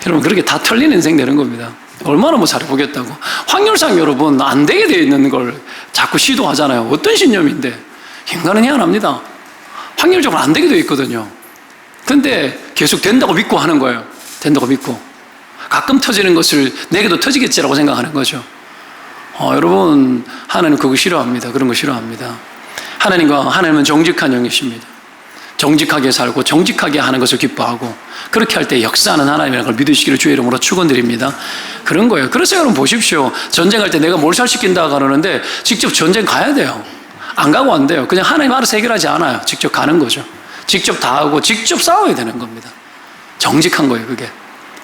[SPEAKER 1] 여러분 그렇게 다 털리는 인생 되는 겁니다. 얼마나 뭐 잘해보겠다고. 확률상 여러분 안 되게 되어 있는 걸 자꾸 시도하잖아요. 어떤 신념인데. 인간은 희한합니다. 확률적으로 안 되게 되어 있거든요. 근데 계속 된다고 믿고 하는 거예요. 된다고 믿고. 가끔 터지는 것을 내게도 터지겠지라고 생각하는 거죠. 여러분 하나님 그거 싫어합니다. 그런 거 싫어합니다. 하나님은 정직한 영이십니다. 정직하게 살고 정직하게 하는 것을 기뻐하고 그렇게 할 때 역사하는 하나님이라는 걸 믿으시기를 주의 이름으로 축원드립니다. 그런 거예요. 그래서 여러분 보십시오. 전쟁할 때 내가 뭘 잘 시킨다 그러는데 직접 전쟁 가야 돼요. 안 가고 안 돼요. 그냥 하나님 알아서 해결하지 않아요. 직접 가는 거죠. 직접 다 하고 직접 싸워야 되는 겁니다. 정직한 거예요, 그게.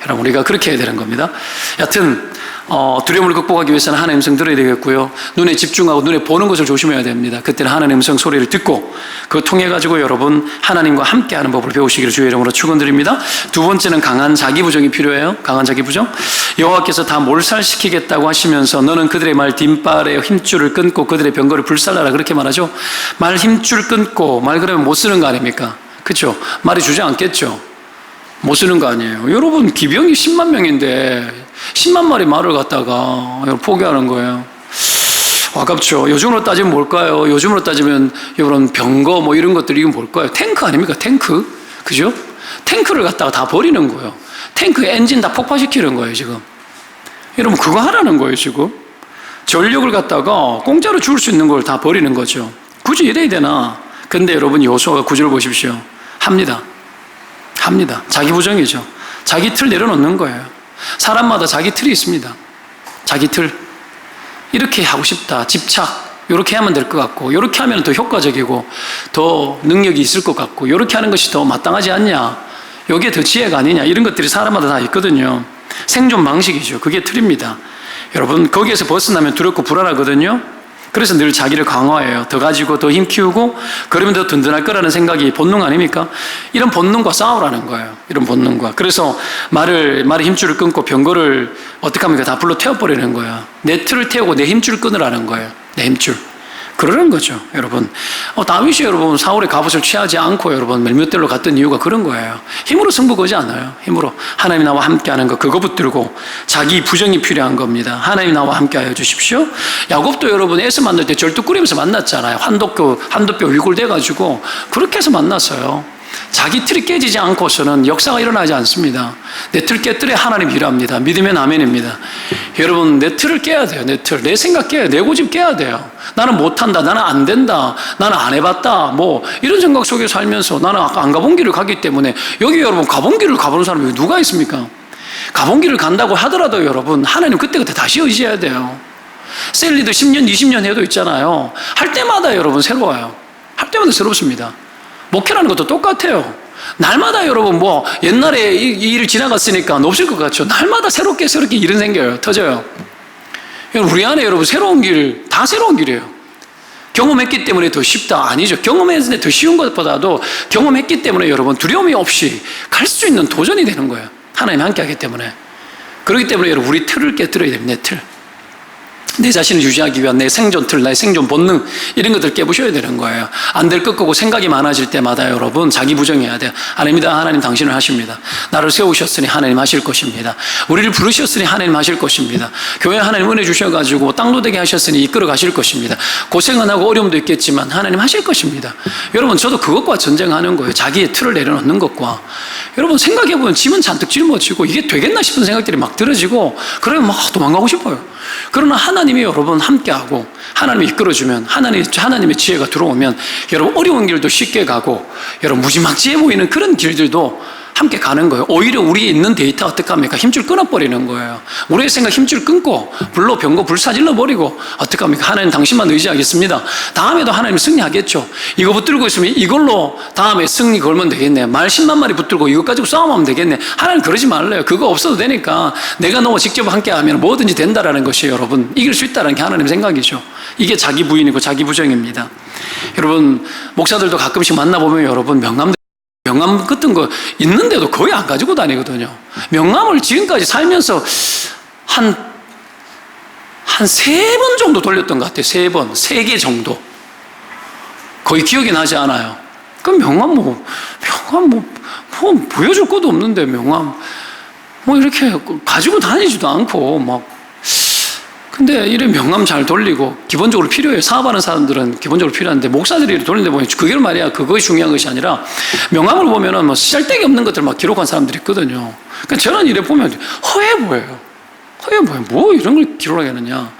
[SPEAKER 1] 여러분 우리가 그렇게 해야 되는 겁니다. 여하튼 두려움을 극복하기 위해서는 하나님의 음성 들어야 되겠고요. 눈에 집중하고 눈에 보는 것을 조심해야 됩니다. 그때는 하나님의 음성 소리를 듣고 그거 통해 가지고 여러분 하나님과 함께하는 법을 배우시기를 주의 이름으로 축원드립니다. 두 번째는 강한 자기 부정이 필요해요. 강한 자기 부정. 여호와께서 다 몰살시키겠다고 하시면서 너는 그들의 말 뒷발에 힘줄을 끊고 그들의 병거를 불살라라 그렇게 말하죠. 말 힘줄 끊고 말 그러면 못 쓰는 거 아닙니까? 그렇죠? 말이 주저앉겠죠. 못 쓰는 거 아니에요. 여러분 기병이 10만 명인데 10만 마리 말을 갖다가 포기하는 거예요. 아깝죠. 요즘으로 따지면 뭘까요? 요즘으로 따지면 이런 병거 뭐 이런 것들이 이건 뭘까요? 탱크 아닙니까? 탱크. 그죠? 탱크를 갖다가 다 버리는 거예요. 탱크 엔진 다 폭파시키는 거예요, 지금. 여러분 그거 하라는 거예요, 지금. 전력을 갖다가 공짜로 줄 수 있는 걸 다 버리는 거죠. 굳이 이래야 되나? 근데 여러분 여호수아가 9절 보십시오. 합니다. 자기 부정이죠. 자기 틀 내려놓는 거예요. 사람마다 자기 틀이 있습니다. 자기 틀. 이렇게 하고 싶다. 집착. 이렇게 하면 될 것 같고 이렇게 하면 더 효과적이고 더 능력이 있을 것 같고 이렇게 하는 것이 더 마땅하지 않냐. 이게 더 지혜가 아니냐. 이런 것들이 사람마다 다 있거든요. 생존 방식이죠. 그게 틀입니다. 여러분 거기에서 벗어나면 두렵고 불안하거든요. 그래서 늘 자기를 강화해요. 더 가지고 더 힘 키우고 그러면 더 든든할 거라는 생각이 본능 아닙니까? 이런 본능과 싸우라는 거예요. 이런 본능과. 그래서 말의 힘줄을 끊고 병거를 어떻게 합니까? 다 불러 태워버리는 거예요. 내 틀을 태우고 내 힘줄을 끊으라는 거예요. 내 힘줄. 그러는 거죠, 여러분. 다윗이 여러분 사울의 갑옷을 취하지 않고 여러분 멜못대로 갔던 이유가 그런 거예요. 힘으로 승부 거지 않아요. 힘으로 하나님이 나와 함께하는 거 그거 붙들고 자기 부정이 필요한 겁니다. 하나님이 나와 함께하여 주십시오. 야곱도 여러분 에서 만날 때 절뚝거리면서 만났잖아요. 한도뼈 위골돼가지고 그렇게 해서 만났어요. 자기 틀이 깨지지 않고서는 역사가 일어나지 않습니다. 내 틀 깨뜨려 하나님 일합니다. 믿으면 아멘입니다. 여러분 내 틀을 깨야 돼요. 내 틀, 내 생각 깨야 돼요. 내 고집 깨야 돼요. 나는 못한다. 나는 안 된다. 나는 안 해봤다. 뭐 이런 생각 속에 살면서 나는 아까 안 가본 길을 가기 때문에 여기 여러분 가본 길을 가보는 사람이 누가 있습니까? 가본 길을 간다고 하더라도 여러분 하나님 그때그때 다시 의지해야 돼요. 셀리도 10년 20년 해도 있잖아요. 할 때마다 여러분 새로워요. 할 때마다 새롭습니다. 목회라는 것도 똑같아요. 날마다 여러분 뭐 옛날에 이 일을 지나갔으니까 없을 것 같죠. 날마다 새롭게 일은 생겨요. 터져요. 우리 안에 여러분 새로운 길, 다 새로운 길이에요. 경험했기 때문에 더 쉽다? 아니죠. 경험했을 때 더 쉬운 것보다도 경험했기 때문에 여러분 두려움이 없이 갈 수 있는 도전이 되는 거예요. 하나님이 함께 하기 때문에. 그렇기 때문에 여러분 우리 틀을 깨뜨려야 됩니다. 내 틀. 내 자신을 유지하기 위한 내 생존 틀, 나의 생존 본능 이런 것들 깨부셔야 되는 거예요. 안 될 것 같고 생각이 많아질 때마다 여러분 자기 부정해야 돼요. 아닙니다. 하나님 당신을 하십니다. 나를 세우셨으니 하나님 하실 것입니다. 우리를 부르셨으니 하나님 하실 것입니다. 교회 하나님 은혜 주셔가지고 땅도 되게 하셨으니 이끌어 가실 것입니다. 고생은 하고 어려움도 있겠지만 하나님 하실 것입니다. 여러분 저도 그것과 전쟁하는 거예요. 자기의 틀을 내려놓는 것과. 여러분 생각해보면 짐은 잔뜩 짊어지고 이게 되겠나 싶은 생각들이 막 들어지고 그러면 막 도망가고 싶어요. 그러나 하나님이 여러분 함께하고 하나님이 이끌어주면 하나님의 지혜가 들어오면 여러분 어려운 길도 쉽게 가고 여러분 무지막지해 보이는 그런 길들도 함께 가는 거예요. 오히려 우리에 있는 데이터 어떻게 합니까? 힘줄 끊어버리는 거예요. 우리의 생각 힘줄 끊고 불로 병거 불사질러 버리고 어떻게 합니까? 하나님 당신만 의지하겠습니다. 다음에도 하나님 승리하겠죠. 이거 붙들고 있으면 이걸로 다음에 승리 걸면 되겠네. 말 10만 마리 붙들고 이거 가지고 싸움하면 되겠네. 하나님 그러지 말래요. 그거 없어도 되니까 내가 너와 직접 함께하면 뭐든지 된다라는 것이 여러분 이길 수 있다는 게 하나님 생각이죠. 이게 자기 부인이고 자기 부정입니다. 여러분 목사들도 가끔씩 만나보면 여러분 명함 같은 거 있는데도 거의 안 가지고 다니거든요. 명함을 지금까지 살면서 한 3번 정도 돌렸던 것 같아요. 3번, 3개 정도. 거의 기억이 나지 않아요. 그럼 명함 보여줄 것도 없는데 명함 이렇게 가지고 다니지도 않고 막. 근데 이런 명함 잘 돌리고 기본적으로 필요해요. 사업하는 사람들은 기본적으로 필요한데 목사들이 돌리는데 보면 그게 말이야 그것이 중요한 것이 아니라 명함을 보면은 뭐 쓸데기 없는 것들 막 기록한 사람들이 있거든요. 그러니까 저는 이래 보면 허해 보여요. 뭐 이런 걸 기록하겠느냐.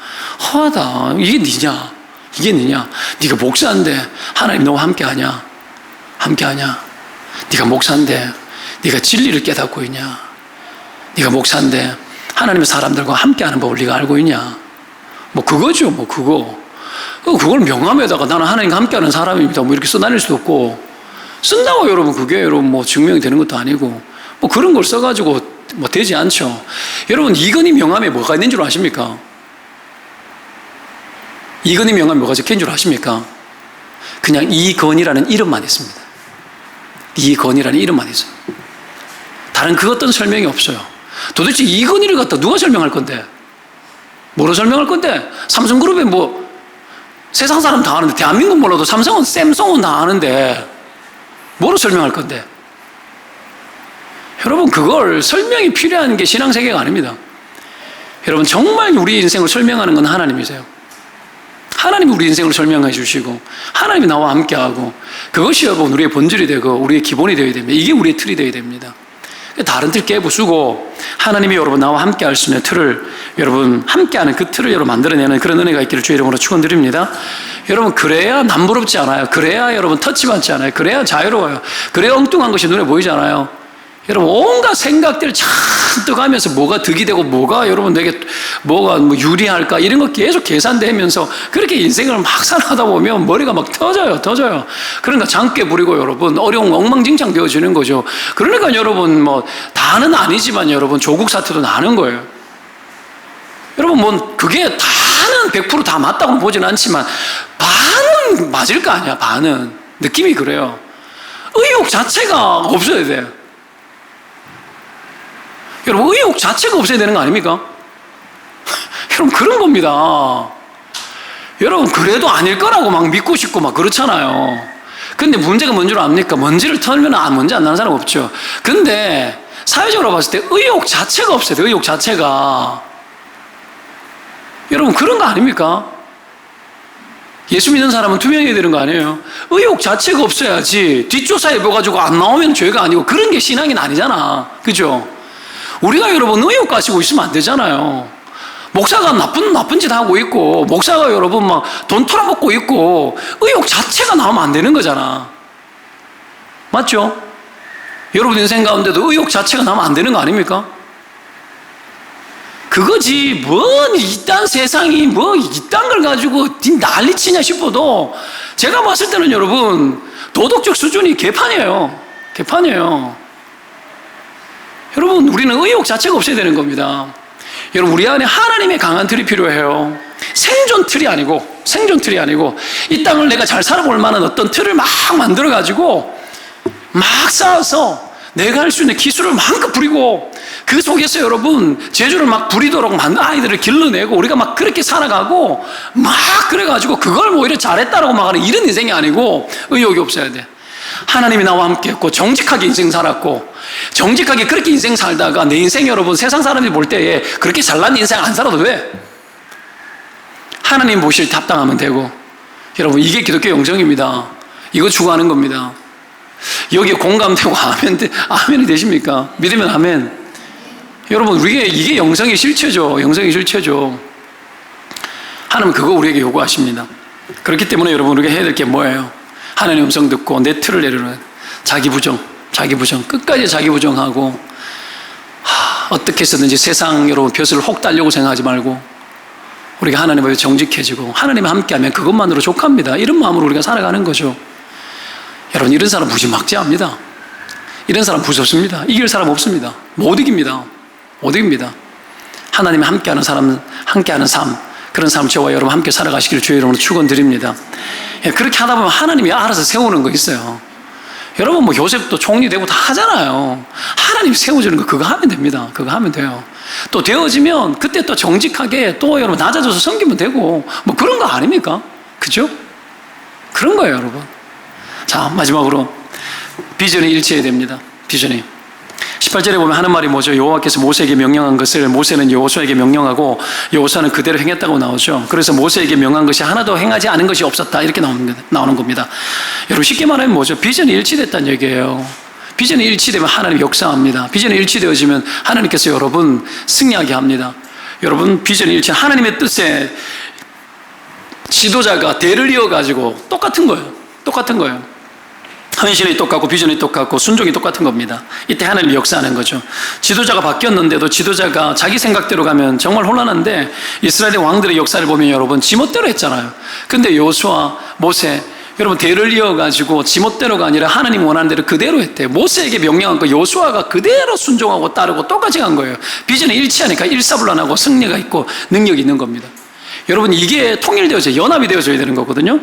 [SPEAKER 1] 허하다. 이게 니냐. 네가 목사인데 하나님 너와 함께하냐. 네가 목사인데 네가 진리를 깨닫고 있냐. 네가 목사인데 하나님의 사람들과 함께하는 법을 네가 알고 있냐. 그거죠. 그걸 명함에다가 나는 하나님과 함께하는 사람입니다. 이렇게 써다닐 수도 없고 쓴다고 여러분 그게 여러분 증명이 되는 것도 아니고 그런 걸 써가지고 되지 않죠. 여러분 이건희 명함에 뭐가 있는 줄 아십니까? 이건희 명함에 뭐가 적힌 줄 아십니까? 그냥 이건희라는 이름만 있습니다. 이건희라는 이름만 있어요. 다른 그 어떤 설명이 없어요. 도대체 이건희를 갖다 누가 설명할 건데? 뭐로 설명할 건데? 삼성그룹에 세상 사람 다 아는데, 대한민국 몰라도 삼성은, 샘송은 다 아는데, 뭐로 설명할 건데? 여러분, 그걸 설명이 필요한 게 신앙세계가 아닙니다. 여러분, 정말 우리 인생을 설명하는 건 하나님이세요. 하나님이 우리 인생을 설명해 주시고, 하나님이 나와 함께하고, 그것이 여러분, 우리의 본질이 되고, 우리의 기본이 되어야 됩니다. 이게 우리의 틀이 되어야 됩니다. 다른 틀 깨부수고 하나님이 여러분 나와 함께 할 수 있는 틀을 여러분 함께하는 그 틀을 여러분 만들어내는 그런 은혜가 있기를 주의 이름으로 축원드립니다. 여러분 그래야 남부럽지 않아요. 그래야 여러분 터치받지 않아요. 그래야 자유로워요. 그래야 엉뚱한 것이 눈에 보이지 않아요. 여러분 온갖 생각들 잔뜩 하면서 뭐가 득이 되고 뭐가 여러분 내게 뭐가 유리할까 이런 거 계속 계산되면서 그렇게 인생을 막 살아가다 보면 머리가 막 터져요. 그러니까 장깨 부리고 여러분 어려운 엉망진창 되어지는 거죠. 그러니까 여러분 다는 아니지만 여러분 조국 사태도 나는 거예요. 여러분 그게 다는 100%다 맞다고 보지는 않지만 반은 맞을 거 아니야. 반은 느낌이 그래요. 의욕 자체가 없어야 돼요. 여러분, 의욕 자체가 없어야 되는 거 아닙니까? 여러분, 그런 겁니다. 여러분, 그래도 아닐 거라고 막 믿고 싶고 막 그렇잖아요. 근데 문제가 뭔 줄 압니까? 먼지를 털면 먼지 안 나는 사람 없죠. 근데 사회적으로 봤을 때 의욕 자체가 없어야 돼요. 의욕 자체가. 여러분, 그런 거 아닙니까? 예수 믿는 사람은 투명해야 되는 거 아니에요? 의욕 자체가 없어야지 뒷조사 해봐가지고 안 나오면 죄가 아니고 그런 게 신앙이 아니잖아. 그죠? 우리가 여러분 의욕 가지고 있으면 안 되잖아요. 목사가 나쁜 짓 하고 있고, 목사가 여러분 막 돈 털어먹고 있고, 의욕 자체가 나오면 안 되는 거잖아. 맞죠? 여러분 인생 가운데도 의욕 자체가 나오면 안 되는 거 아닙니까? 그거지, 이딴 세상이 이딴 걸 가지고 난리치냐 싶어도, 제가 봤을 때는 여러분, 도덕적 수준이 개판이에요. 개판이에요. 여러분, 우리는 의욕 자체가 없어야 되는 겁니다. 여러분, 우리 안에 하나님의 강한 틀이 필요해요. 생존 틀이 아니고, 이 땅을 내가 잘 살아볼 만한 어떤 틀을 막 만들어가지고, 막 쌓아서, 내가 할 수 있는 기술을 마음껏 부리고, 그 속에서 여러분, 재주를 막 부리도록 만든 아이들을 길러내고, 우리가 막 그렇게 살아가고, 막 그래가지고, 그걸 오히려 잘했다라고 막 하는 이런 인생이 아니고, 의욕이 없어야 돼. 하나님이 나와 함께 했고, 정직하게 인생 살았고, 정직하게 그렇게 인생 살다가 내 인생 여러분 세상 사람들이 볼 때에 그렇게 잘난 인생 안 살아도 돼. 하나님 보실 때 합당하면 되고. 여러분, 이게 기독교 영성입니다. 이거 추구하는 겁니다. 여기에 공감되고 아멘이 되십니까? 믿으면 아멘. 여러분, 이게 영성의 실체죠. 영성의 실체죠. 하나님 그거 우리에게 요구하십니다. 그렇기 때문에 여러분, 우리가 해야 될 게 뭐예요? 하나님 음성 듣고 내 틀을 내려놓은 자기 부정, 끝까지 자기 부정하고, 어떻게 해서든지 세상 여러분 벼슬을 혹 달려고 생각하지 말고, 우리가 하나님 앞에 정직해지고 하나님과 함께하면 그것만으로 족합니다. 이런 마음으로 우리가 살아가는 거죠. 여러분, 이런 사람 무지막지합니다. 이런 사람 무섭습니다. 이길 사람 없습니다. 못 이깁니다. 하나님과 함께하는 삶, 그런 삶 저와 여러분 함께 살아가시기를 주의 이름으로 축원드립니다. 그렇게 하다 보면 하나님이 알아서 세우는 거 있어요. 여러분, 요셉도 총리 되고 다 하잖아요. 하나님 세워주는 거 그거 하면 됩니다. 그거 하면 돼요. 또 되어지면 그때 또 정직하게 또 여러분 낮아져서 섬기면 되고, 그런 거 아닙니까? 그죠? 그런 거예요, 여러분. 자, 마지막으로 비전이 일치해야 됩니다. 비전이 18절에 보면 하는 말이 뭐죠? 여호와께서 모세에게 명령한 것을 모세는 여호수아에게 명령하고 여호수아는 그대로 행했다고 나오죠. 그래서 모세에게 명한 것이 하나도 행하지 않은 것이 없었다, 이렇게 나오는 겁니다. 여러분, 쉽게 말하면 뭐죠? 비전이 일치됐다는 얘기예요. 비전이 일치되면 하나님 역사합니다. 비전이 일치되어지면 하나님께서 여러분 승리하게 합니다. 여러분, 비전이 일치, 하나님의 뜻에 지도자가 대를 이어가지고 똑같은 거예요. 헌신이 똑같고 비전이 똑같고 순종이 똑같은 겁니다. 이때 하나님이 역사하는 거죠. 지도자가 바뀌었는데도 지도자가 자기 생각대로 가면 정말 혼란한데, 이스라엘의 왕들의 역사를 보면 여러분 지멋대로 했잖아요. 근데 여호수아, 모세, 여러분 대를 이어가지고 지멋대로가 아니라 하나님 원하는 대로 그대로 했대요. 모세에게 명령한 거 여호수아가 그대로 순종하고 따르고 똑같이 간 거예요. 비전이 일치하니까 일사불란하고 승리가 있고 능력이 있는 겁니다. 여러분, 이게 통일되어져야, 연합이 되어져야 되는 거거든요.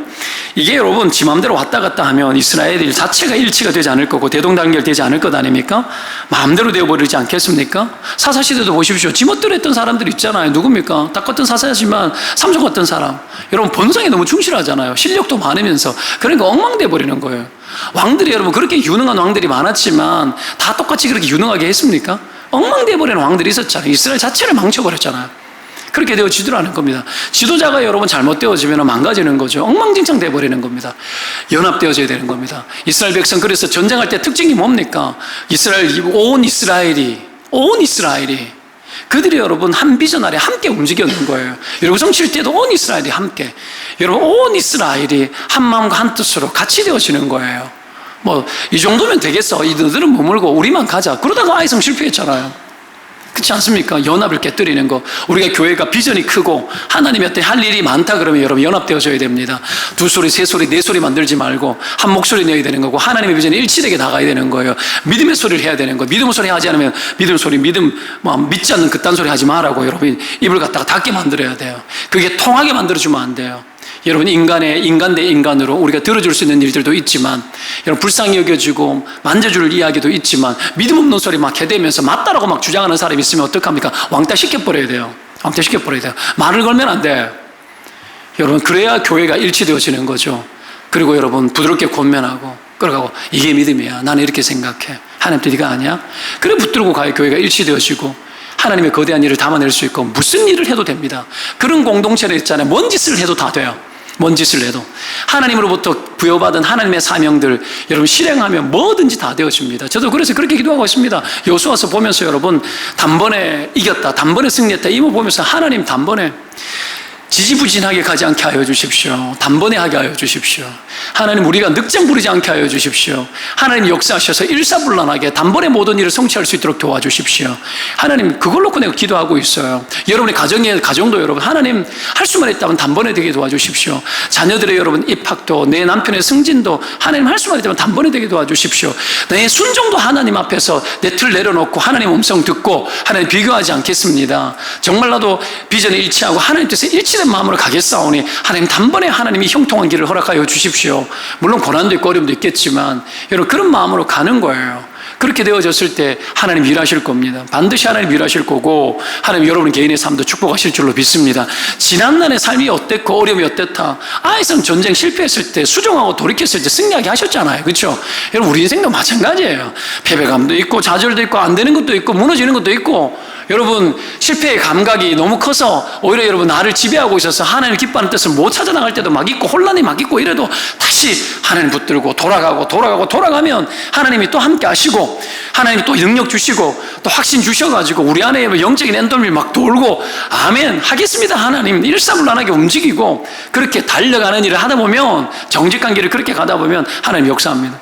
[SPEAKER 1] 이게 여러분 지 마음대로 왔다 갔다 하면 이스라엘 자체가 일치가 되지 않을 거고 대동단결되지 않을 것 아닙니까? 마음대로 되어버리지 않겠습니까? 사사시대도 보십시오. 지멋대로 했던 사람들 있잖아요. 누굽니까? 딱 같은 사사지만 삼손 같은 사람. 여러분, 본성에 너무 충실하잖아요. 실력도 많으면서. 그러니까 엉망돼 버리는 거예요. 왕들이 여러분 그렇게 유능한 왕들이 많았지만 다 똑같이 그렇게 유능하게 했습니까? 엉망돼 버리는 왕들이 있었잖아요. 이스라엘 자체를 망쳐버렸잖아요. 그렇게 되어지도록 하는 겁니다. 지도자가 여러분 잘못되어지면 망가지는 거죠. 엉망진창 되어버리는 겁니다. 연합되어져야 되는 겁니다. 이스라엘 백성, 그래서 전쟁할 때 특징이 뭡니까? 온 이스라엘이 그들이 여러분 한 비전 아래 함께 움직였는 거예요. 여러분 성칠 때도 온 이스라엘이 함께, 여러분 온 이스라엘이 한 마음과 한 뜻으로 같이 되어지는 거예요. 이 정도면 되겠어. 너희들은 머물고 우리만 가자. 그러다가 아이성 실패했잖아요. 그렇지 않습니까? 연합을 깨뜨리는 거. 우리가 교회가 비전이 크고 하나님의 어떤 할 일이 많다 그러면 여러분 연합되어져야 됩니다. 두 소리, 세 소리, 네 소리 만들지 말고 한 목소리 내야 되는 거고 하나님의 비전이 일치되게 나가야 되는 거예요. 믿음의 소리를 해야 되는 거예요. 믿음의 소리 하지 않으면 믿음 소리, 믿지 않는 그딴 소리 하지 말라고 여러분 입을 갖다가 닫게 만들어야 돼요. 그게 통하게 만들어주면 안 돼요. 여러분 인간 대 인간으로 우리가 들어줄 수 있는 일들도 있지만 여러분 불쌍히 여겨지고 만져줄 이야기도 있지만 믿음 없는 소리 막 해대면서 맞다라고 막 주장하는 사람이 있으면 어떡합니까? 왕따 시켜버려야 돼요. 왕따 시켜버려야 돼요. 말을 걸면 안 돼. 여러분 그래야 교회가 일치되어지는 거죠. 그리고 여러분 부드럽게 권면하고 끌어가고 이게 믿음이야. 나는 이렇게 생각해. 하나님 뜻이가 아니야? 그래 붙들고 가야 교회가 일치되어지고 하나님의 거대한 일을 담아낼 수 있고 무슨 일을 해도 됩니다. 그런 공동체를 있잖아요. 뭔 짓을 해도 다 돼요. 뭔 짓을 해도 하나님으로부터 부여받은 하나님의 사명들 여러분 실행하면 뭐든지 다 되어집니다. 저도 그래서 그렇게 기도하고 있습니다. 여호수아서 보면서 여러분 단번에 이겼다, 단번에 승리했다 이모 보면서 하나님 단번에 지지부진하게 가지 않게 하여 주십시오. 단번에 하게 하여 주십시오. 하나님 우리가 늑장 부리지 않게 하여 주십시오. 하나님 역사하셔서 일사불란하게 단번에 모든 일을 성취할 수 있도록 도와주십시오. 하나님 그걸 놓고 내가 기도하고 있어요. 여러분의 가정도 여러분 하나님 할 수만 있다면 단번에 되게 도와주십시오. 자녀들의 여러분 입학도 내 남편의 승진도 하나님 할 수만 있다면 단번에 되게 도와주십시오. 내 순종도 하나님 앞에서 내 틀 내려놓고 하나님 음성 듣고 하나님 비교하지 않겠습니다. 정말 나도 비전에 일치하고 하나님 뜻에 일치된 마음으로 가겠사오니 하나님 단번에 하나님이 형통한 길을 허락하여 주십시오. 물론 고난도 있고 어려움도 있겠지만 여러분 그런 마음으로 가는 거예요. 그렇게 되어졌을 때 하나님 일하실 겁니다. 반드시 하나님 일하실 거고 하나님 여러분 개인의 삶도 축복하실 줄로 믿습니다. 지난날의 삶이 어땠고 어려움이 어땠다. 아이성 전쟁 실패했을 때 수정하고 돌이켰을 때 승리하게 하셨잖아요. 그렇죠? 여러분 우리 인생도 마찬가지예요. 패배감도 있고 좌절도 있고 안 되는 것도 있고 무너지는 것도 있고 여러분 실패의 감각이 너무 커서 오히려 여러분 나를 지배하고 있어서 하나님을 기뻐하는 뜻을 못 찾아나갈 때도 막 있고 혼란이 막 있고 이래도 다시 하나님 붙들고 돌아가면 하나님이 또 함께 하시고 하나님이 또 능력 주시고 또 확신 주셔가지고 우리 안에 영적인 엔돌이 막 돌고 아멘 하겠습니다. 하나님 일사불란하게 움직이고 그렇게 달려가는 일을 하다 보면 정직한 길을 그렇게 가다 보면 하나님 역사합니다.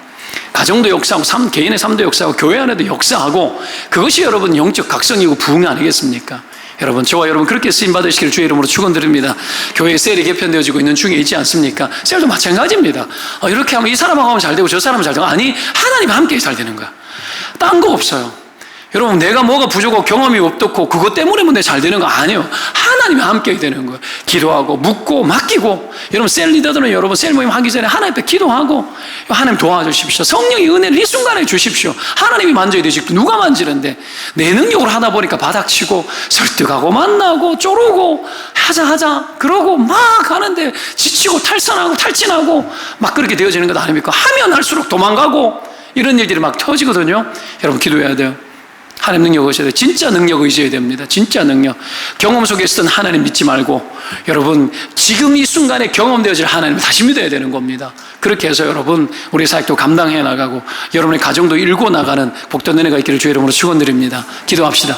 [SPEAKER 1] 가정도 역사하고 개인의 삶도 역사하고 교회 안에도 역사하고 그것이 여러분 영적 각성이고 부흥 아니겠습니까? 여러분 저와 여러분 그렇게 쓰임받으시기를 주의 이름으로 축원드립니다. 교회에 셀이 개편되어지고 있는 중에 있지 않습니까? 셀도 마찬가지입니다. 이렇게 하면 이 사람하고 하면 잘 되고 저 사람은 잘 되고 아니 하나님이 함께 잘 되는 거야. 딴 거 없어요. 여러분 내가 뭐가 부족하고 경험이 없고 그것 때문에 뭐 내 잘 되는 거 아니에요. 하나님이 함께 되는 거예요. 기도하고 묻고 맡기고 여러분 셀 리더들은 여러분 셀 모임 하기 전에 하나님 앞에 기도하고 하나님 도와주십시오. 성령의 은혜를 이 순간에 주십시오. 하나님이 만져야 되지 누가 만지는데 내 능력으로 하다 보니까 바닥치고 설득하고 만나고 쪼르고 하자 그러고 막 하는데 지치고 탈진하고 막 그렇게 되어지는 것 아닙니까? 하면 할수록 도망가고 이런 일들이 막 터지거든요. 여러분 기도해야 돼요. 하나님 능력 의지해야 돼요. 진짜 능력 의지해야 됩니다. 진짜 능력. 경험 속에 있었던 하나님 믿지 말고 여러분 지금 이 순간에 경험되어질 하나님을 다시 믿어야 되는 겁니다. 그렇게 해서 여러분 우리 사역도 감당해 나가고 여러분의 가정도 일궈 나가는 복된 은혜가 있기를 주의 이름으로 축원드립니다. 기도합시다.